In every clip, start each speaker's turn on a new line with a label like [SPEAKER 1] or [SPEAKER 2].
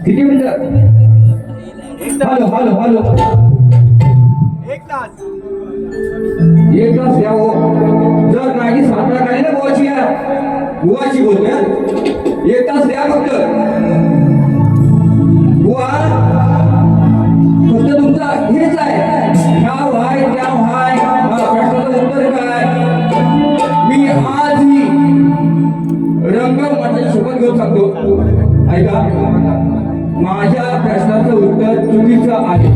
[SPEAKER 1] किती मिनिटं? Hello hello hello
[SPEAKER 2] एक तास
[SPEAKER 1] द्या हो. जर नाही सातारा काढली ना बुवाची बोलतोय 1 तास द्या फक्त. बुवा फक्त तुमचा हेच आहे, ह्या व्हाय त्या व्हाय प्रश्नाचं उत्तर काय. मी आजही रंगमठाची शपथ घेऊन सांगतो, ऐका माझ्या प्रश्नाचं उत्तर चुकीचं आहे.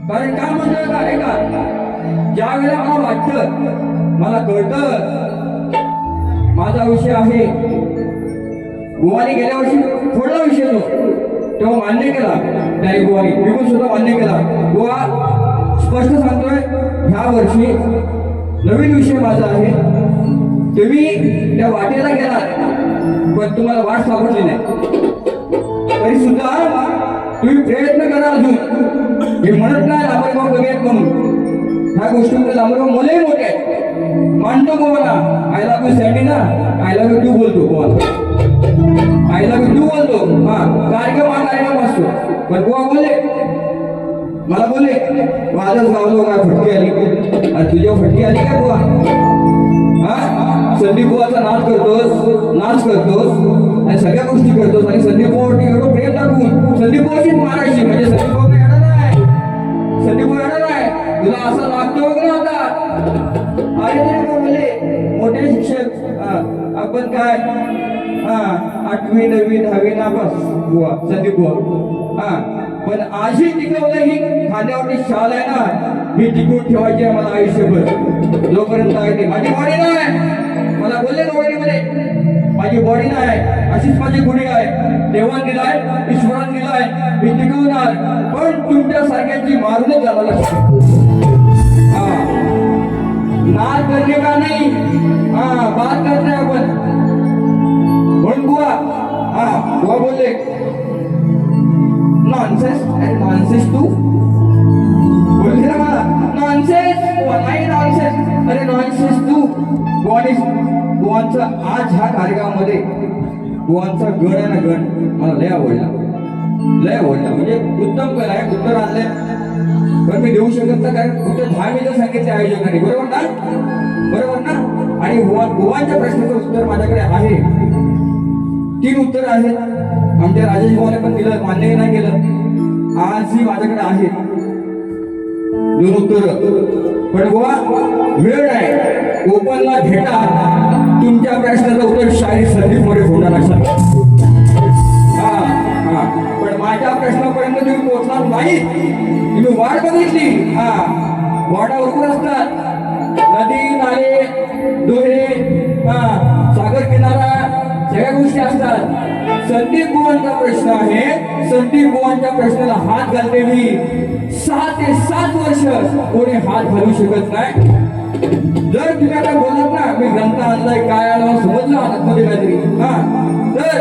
[SPEAKER 1] कारण काय म्हणतोय का, ऐका ज्या वेळेला मला वाटतं, मला कळतं माझा विषय आहे, बुवानी गेल्या वर्षी थोडा विषय तो तेव्हा मान्य केला नाही बुवानी, मी पण सुद्धा मान्य केला. बुवा स्पष्ट सांगतोय ह्या वर्षी नवीन विषय माझा आहे. तुम्ही त्या वाटेला गेलात पण तुम्हाला वाट सापडली नाही, तरी सुद्धा तुम्ही प्रयत्न करा अजून. हे म्हणत नाही लांबरेगाव कमी आहेत म्हणून, ह्या गोष्टीमध्ये लांबरेगाव मलाही मोठे आहे, मानतो गोवाला. आय लव्ह यू सँडी ना, आय लव्ह यू टू बोलतो गोवाला, आय लव्ह यू टू बोलतो. हा कार्यक्रम असतो, पण गोवा बोलले मला बोलले माझ्याच गावाला काय फटकी आली आणि तुझ्या फटकी आली काय बुवा. हा संदीप बुवाचा नाच करतोस आणि सगळ्या गोष्टी करतोस आणि संदीप बुवावरती एवढं प्रेम दाखवून संदीप बुवाशीच मारायची. म्हणजे संदीप बुवा येणार नाही, संदीप बुवा येणार नाही, तुला असं लागतो वगैरे होता. अरे तरी बोलले मोठे शिक्षक, आपण काय 8वी 9वी 10वी नापास बुवा संदीप बुवा. पण आजही टिकवलं, ही खांद्यावरती शाल आहे ना, ही टिकवून ठेवायची आहे मला आयुष्यभर जोपर्यंत आहे ते. माझी बॉडी नाही, मला बोलले मध्ये माझी बॉडी नाही, अशीच माझी गुढी आहे. देवान दिलाय, ईश्वरान दिलाय, मी टिकवणार, पण तुमच्या सारख्यांची मारूनच जाणार. नाच करणे का नाही, बात करते आपण. म्हणून बुवा बुवा बोलले नॉनसेन्स. अरे नॉनसेन्स तू बोलली ना मला, नॉनसेन्स नाही नॉनसेन्स, अरे नॉनसेन्स तू. बुवांचा आज ह्या कार्यक्रमामध्ये बुवांचा गण आहे ना, गण मला लय आवडला, लय आवडलं म्हणजे उत्तम कला आहे, उत्तर आणलंय पण मी देऊ शकत नाही कारण फक्त 10 मिनिटं सांगितले आयोजकांनी, बरोबर ना? बरोबर ना? आणि बुवांच्या प्रश्नाचं उत्तर माझ्याकडे आहे, 3 उत्तर आहेत. आमच्या राजेश भाऊने पण दिलं, मान्यही नाही केलं. आजही माझ्याकडे आहेत 2 उत्तर. पण बुवा वेळ आहे, ओपनला भेटा, तुमच्या प्रश्नाचं उत्तर शाहीर संदीप मोरे होणार असेल. पण माझ्या प्रश्नापर्यंत तुम्ही पोहोचणार नाही. तुम्ही वाट बघितली, वाटावर असतात नदी, नाले, दोहे, सागर किनारा, सगळ्या गोष्टी असतात. संदीप बुवांचा प्रश्न आहे, संदीप बुवांच्या प्रश्नाला हात घालते मी. 6 ते 7 वर्ष कोणी हात घालू शकत नाही. जर तुम्ही आता बोलत ना मी ग्रंथ आणलाय काय आलं समजलं आतमध्ये काहीतरी, तर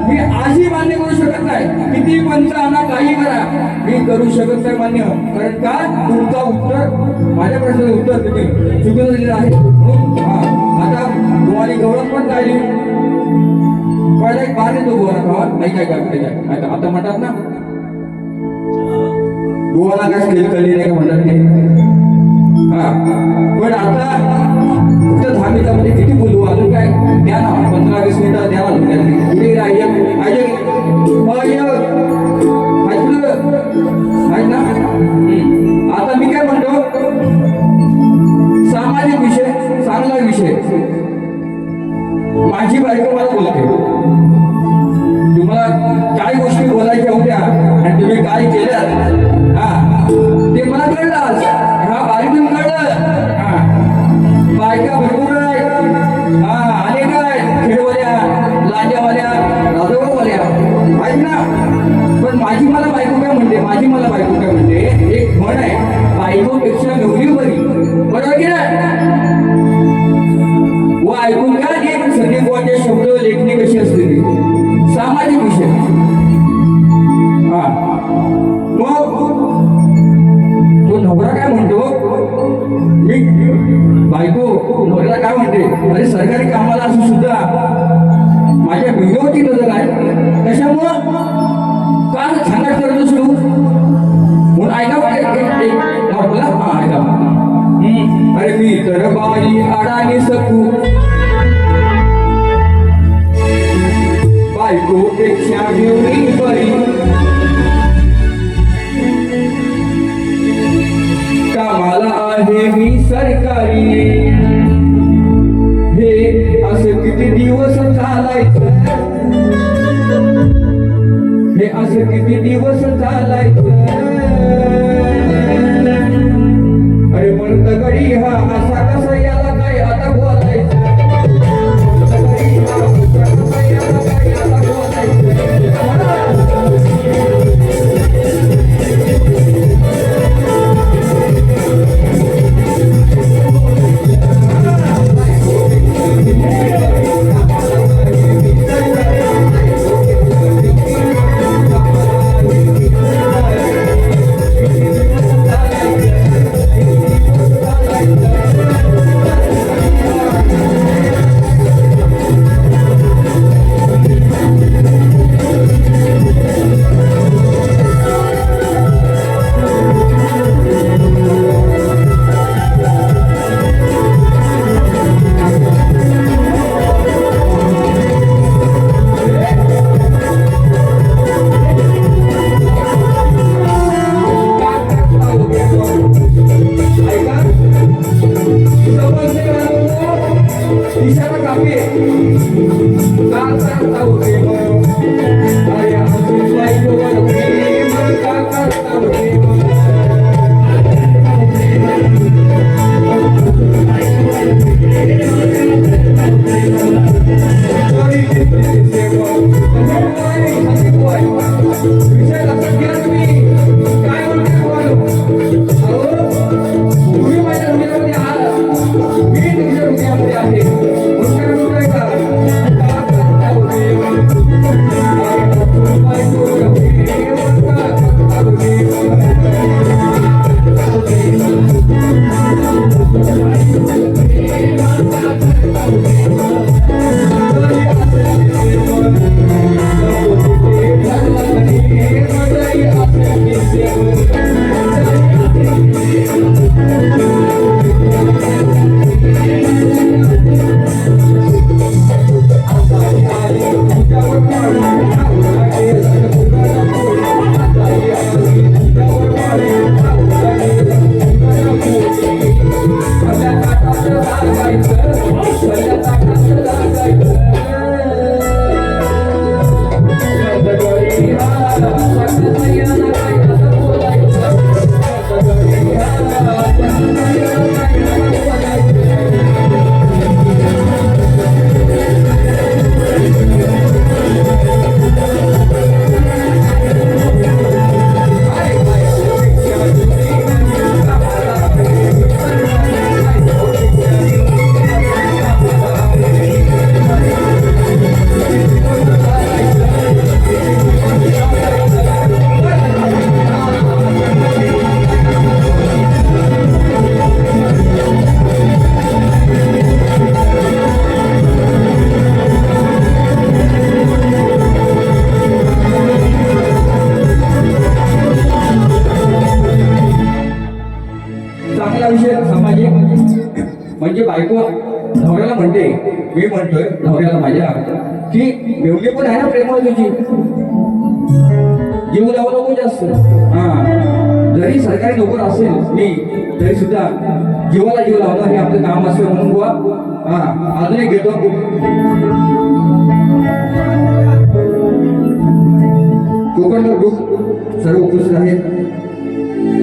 [SPEAKER 1] मी आजही मान्य करू शकत नाही. किती पंच आणा काही करा, मी करू शकत नाही मान्य. कारण का तुमचा उत्तर माझ्या प्रश्नाचं उत्तर तुम्ही चुकीचं दिलेलं आहे. आता बुवानी गौरव पण राहिली. पहिला एक बार येतो बुवाला खावा नाही काय काय आता म्हणतात ना बुवाला काय स्केल कळली नाही का म्हणतात ते. पण आता फक्त 10 मिनिटामध्ये किती बोलू, अजून काय द्या ना 15-20 मिनिटं द्या ना. आता मी काय म्हणतो, सामाजिक विषय, चांगला विषय. माझी बायको मला बोलते, तुम्हाला काय गोष्टी बोलायच्या होत्या आणि तुम्ही काय केलं ते मला कळलं आज. बारीतून कळलं. बायका भरपूर आहेत, अनेक आहेत, खेळवाल्या, लांजावाल्या, राजवाल्या आहेत ना. पण माझी मला बायको काय म्हणते, माझी मला बायको काय म्हणते, एक म्हण आहे, बायकोपेक्षा नवरी बरी. बरोबर की नाही? व ऐकून घ्या की संदीप बुवांचे शब्द लेखणी कशी असते ती. सामाजिक विषय. मग तो नवरा काय म्हणतो, मी बायको नवऱ्याला काय म्हणते, अरे सरकारी कामाला असू सुद्धा माझ्या बिंगावरची नजर आहे. कशामुळं का सांगायचं करत असतो म्हणून ऐका बोला. ऐका, अरे मी तर बाई अडाणी सकू, बायकोपेक्षा घेऊन बरी, कामाला आहे मी सरकारी. हे असं किती दिवस चालायचं, हे असं किती दिवस चालायचं. अरे म्हणत गडी हा असा कसा याला काय आता बोलायचं. म्हणजे बायको नवऱ्याला म्हणते, मी म्हणतोय नवऱ्याला माझ्या की मेवणी पण आहे ना प्रेमळ तुझी, जीव लावू नको जास्त. हा, जरी सरकारी नोकर असेल मी तरी सुद्धा जीवाला जीव लावणं हे आपलं काम असेल म्हणून बुवा. हा, अजून एक घेतो. कोकणकर ग्रुप सर्व उपस्थित आहेत,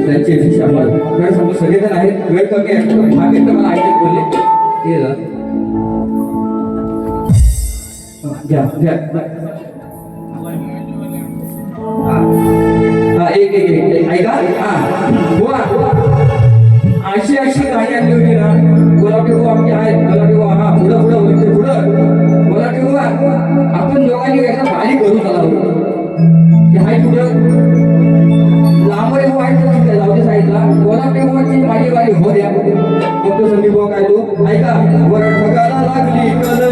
[SPEAKER 1] त्यांचे यशस्वी आभार. वेळ समोर सगळेजण आहेत, वेळ कमी आहे, हा मित्र मला ऐकत बोलले ते जा. घ्या घ्या. हा, एक एक एक ऐका. हा बुवा, अशी गाणी आणली होती ना, गुलाबी बुवा आमचे आहेत, गुलाबी बुवा. हा, पुढं पुढं होते पुढं. गुलाबी बुवा आपण दोघांनी एकदा गाडी करू चला. हे हाय पुढं लांबरे बुवा आहेत जाऊ दे साईडला. गुलाबी बुवाची माझी गाडी हो द्या. फक्त संदीप बुवा काय तू ऐका. वर ढगाला लागली कलर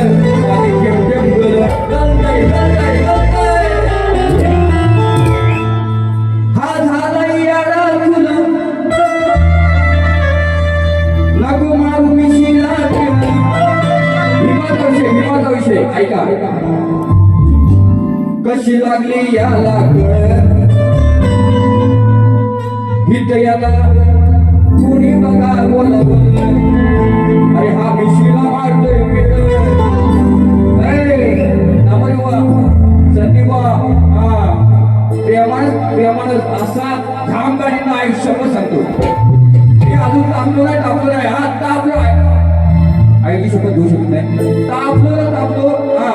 [SPEAKER 1] आणि थेंब थेंब गलर. गलगय, गलगय, गलगय. हा झाला याडा तुला नको मारू मिशीला ठेवून. विवादाचा विषय ऐका. कशी लागली याला कळ हित याला कोणी बघा बोलवलं. अरे हा मिशीला मारतोय संदीपा. हा, प्रेमानं असा ठाम गाडीनं आयुष्यावर सांगतो. मी अजून तापलो नाही. हा तापलो आईची शपथ घेऊ शकत नाही. तापलो. हा,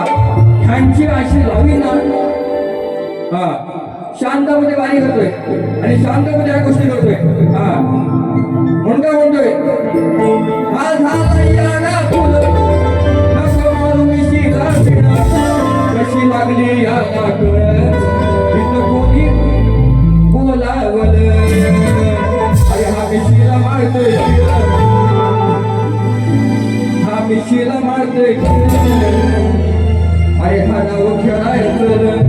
[SPEAKER 1] ह्यांची अशी लावी ना. हा, शांतपणे गाणी करतोय आणि शांतपणे या गोष्टी करतोय. हा, म्हणून काय म्हणतोय. हा झाला याडा फुल नको मारू मिशीला ठेवून. कशी लागली याला कळ हित कोणी बोलावलं. अरे हा मिशीला मारतोय, हा मिशीला मारतोय. अरे हा नाव खेळायचं.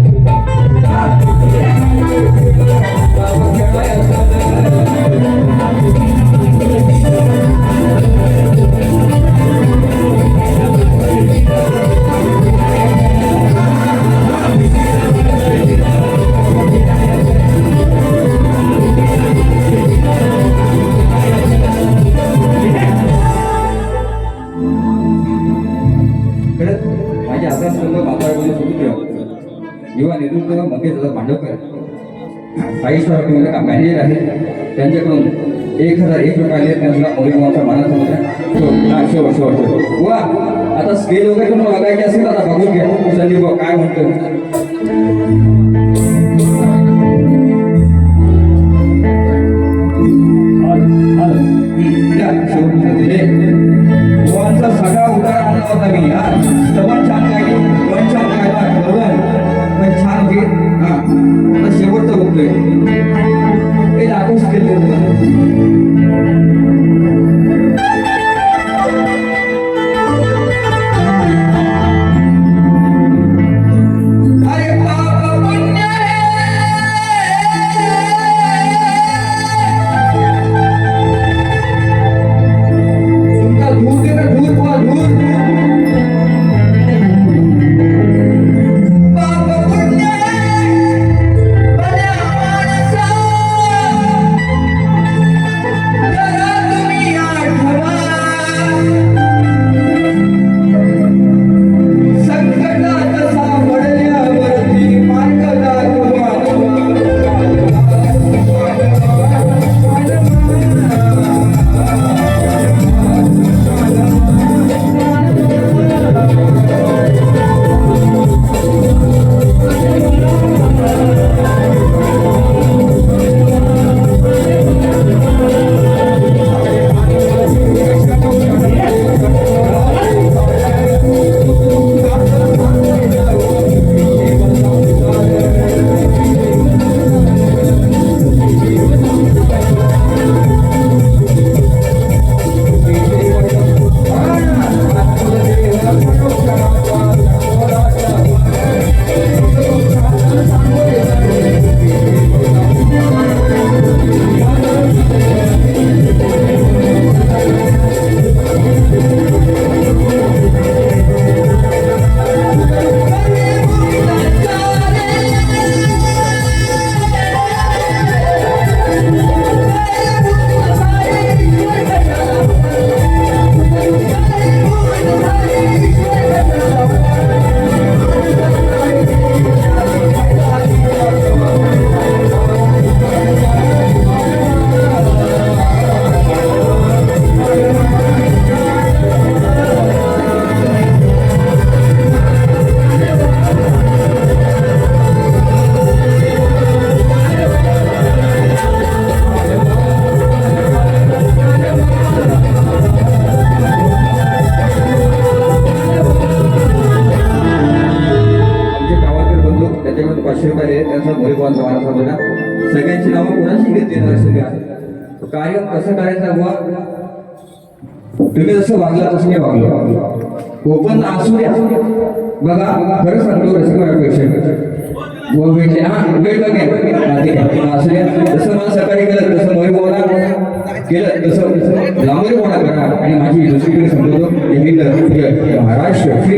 [SPEAKER 1] माझ्या हातात सर्व बापाला युवा नेतृत्व मंगेश भांडवकर 5 रुपये मॅनेजर आहेत. त्यांच्याकडून 1001 रुपये आले. त्यांना मोहिमाचा मानाचा होता. शेवट वा. आता स्केल वगैरे तुम्हाला बघायचे असेल आता बघून घ्या. संदीप काय म्हणतो. बुवांचा सगळा उतारा आणला होता मी. हा, स्तवन छान गायली, पण छान गायला पण छान गीत. हा, आता शेवटचं बघतोय हे दाखवूच केलं. प्रेक्षक आले त्यांचा महत्वाचा समाज साधला सगळ्यांची नावं कोणाशी घेतली ना सगळ्या कार्य कसं करायचं बुवा तुम्ही जसं वागला तसं मी वागलो ओपन असू द्या बघा खरं सांगतो रसिक प्रेक्षक व भेटले हा वेळ बघेल असू द्या जसं मला सकाळी केलं तसं मोहित केलं तसं लांबरी बोला करा आणि माझी दुसरीकडे समजतो महाराष्ट्र श्री